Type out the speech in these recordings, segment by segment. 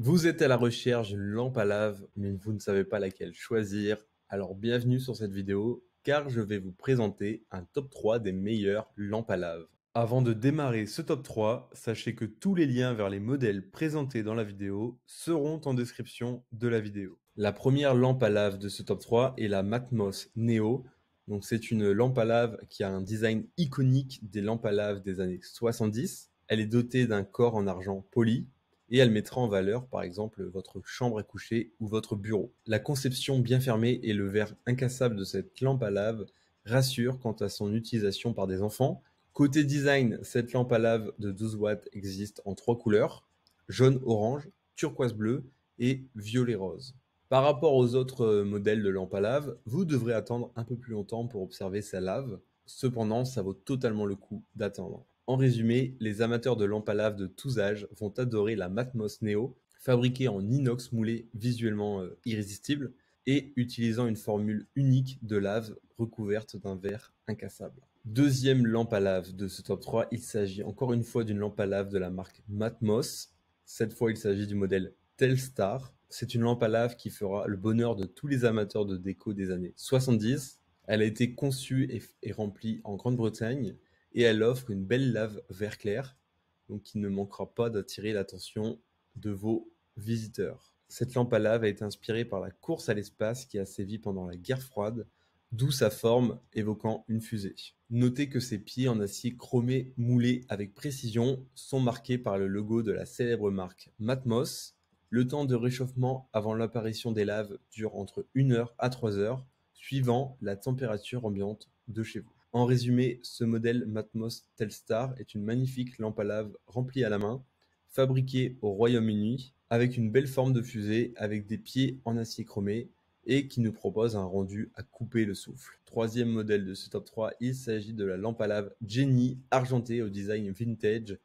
Vous êtes à la recherche d'une lampe à lave, mais vous ne savez pas laquelle choisir. Alors bienvenue sur cette vidéo, car je vais vous présenter un top 3 des meilleures lampes à lave. Avant de démarrer ce top 3, sachez que tous les liens vers les modèles présentés dans la vidéo seront en description de la vidéo. La première lampe à lave de ce top 3 est la Matmos Neo. Donc c'est une lampe à lave qui a un design iconique des lampes à lave des années 70. Elle est dotée d'un corps en argent poli, et elle mettra en valeur, par exemple, votre chambre à coucher ou votre bureau. La conception bien fermée et le verre incassable de cette lampe à lave rassurent quant à son utilisation par des enfants. Côté design, cette lampe à lave de 12 watts existe en 3 couleurs: jaune-orange, turquoise-bleu et violet-rose. Par rapport aux autres modèles de lampes à lave, vous devrez attendre un peu plus longtemps pour observer sa lave. Cependant, ça vaut totalement le coup d'attendre. En résumé, les amateurs de lampes à lave de tous âges vont adorer la Matmos Neo, fabriquée en inox moulé visuellement irrésistible et utilisant une formule unique de lave recouverte d'un verre incassable. Deuxième lampe à lave de ce top 3, il s'agit encore une fois d'une lampe à lave de la marque Matmos. Cette fois, il s'agit du modèle Telstar. C'est une lampe à lave qui fera le bonheur de tous les amateurs de déco des années 70. Elle a été conçue et remplie en Grande-Bretagne et elle offre une belle lave vert clair, donc qui ne manquera pas d'attirer l'attention de vos visiteurs. Cette lampe à lave a été inspirée par la course à l'espace qui a sévi pendant la guerre froide, d'où sa forme évoquant une fusée. Notez que ses pieds en acier chromé moulé avec précision sont marqués par le logo de la célèbre marque Matmos. Le temps de réchauffement avant l'apparition des laves dure entre 1 heure à 3 heures, suivant la température ambiante de chez vous. En résumé, ce modèle Matmos Telstar est une magnifique lampe à lave remplie à la main, fabriquée au Royaume-Uni, avec une belle forme de fusée, avec des pieds en acier chromé, et qui nous propose un rendu à couper le souffle. Troisième modèle de ce top 3, il s'agit de la lampe à lave Jenny, argentée au design vintage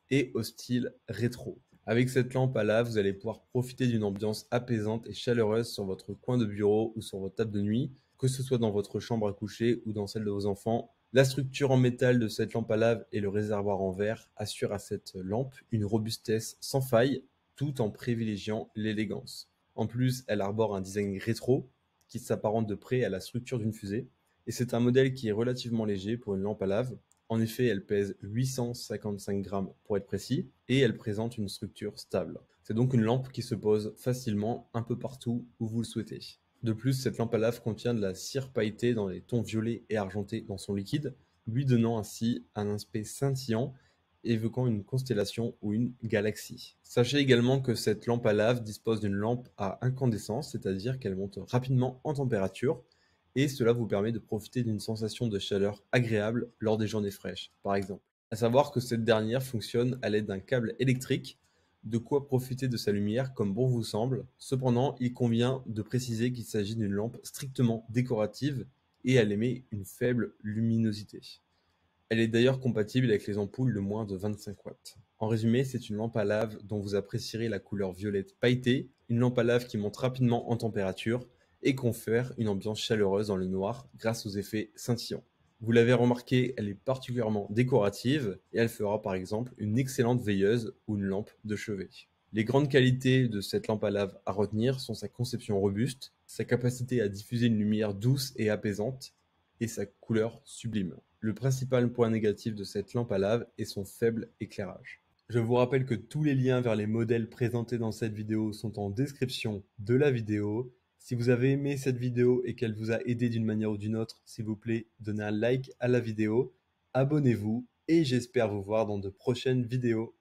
et au style rétro. Avec cette lampe à lave, vous allez pouvoir profiter d'une ambiance apaisante et chaleureuse sur votre coin de bureau ou sur votre table de nuit, que ce soit dans votre chambre à coucher ou dans celle de vos enfants. La structure en métal de cette lampe à lave et le réservoir en verre assurent à cette lampe une robustesse sans faille, tout en privilégiant l'élégance. En plus, elle arbore un design rétro qui s'apparente de près à la structure d'une fusée, et c'est un modèle qui est relativement léger pour une lampe à lave. En effet, elle pèse 855 grammes pour être précis, et elle présente une structure stable. C'est donc une lampe qui se pose facilement un peu partout où vous le souhaitez. De plus, cette lampe à lave contient de la cire pailletée dans les tons violets et argentés dans son liquide, lui donnant ainsi un aspect scintillant, évoquant une constellation ou une galaxie. Sachez également que cette lampe à lave dispose d'une lampe à incandescence, c'est-à-dire qu'elle monte rapidement en température, et cela vous permet de profiter d'une sensation de chaleur agréable lors des journées fraîches, par exemple. À savoir que cette dernière fonctionne à l'aide d'un câble électrique, de quoi profiter de sa lumière comme bon vous semble. Cependant, il convient de préciser qu'il s'agit d'une lampe strictement décorative et elle émet une faible luminosité. Elle est d'ailleurs compatible avec les ampoules de moins de 25 watts. En résumé, c'est une lampe à lave dont vous apprécierez la couleur violette pailletée, une lampe à lave qui monte rapidement en température et confère une ambiance chaleureuse dans le noir grâce aux effets scintillants. Vous l'avez remarqué, elle est particulièrement décorative et elle fera par exemple une excellente veilleuse ou une lampe de chevet. Les grandes qualités de cette lampe à lave à retenir sont sa conception robuste, sa capacité à diffuser une lumière douce et apaisante, et sa couleur sublime. Le principal point négatif de cette lampe à lave est son faible éclairage. Je vous rappelle que tous les liens vers les modèles présentés dans cette vidéo sont en description de la vidéo. Si vous avez aimé cette vidéo et qu'elle vous a aidé d'une manière ou d'une autre, s'il vous plaît, donnez un like à la vidéo, abonnez-vous et j'espère vous voir dans de prochaines vidéos.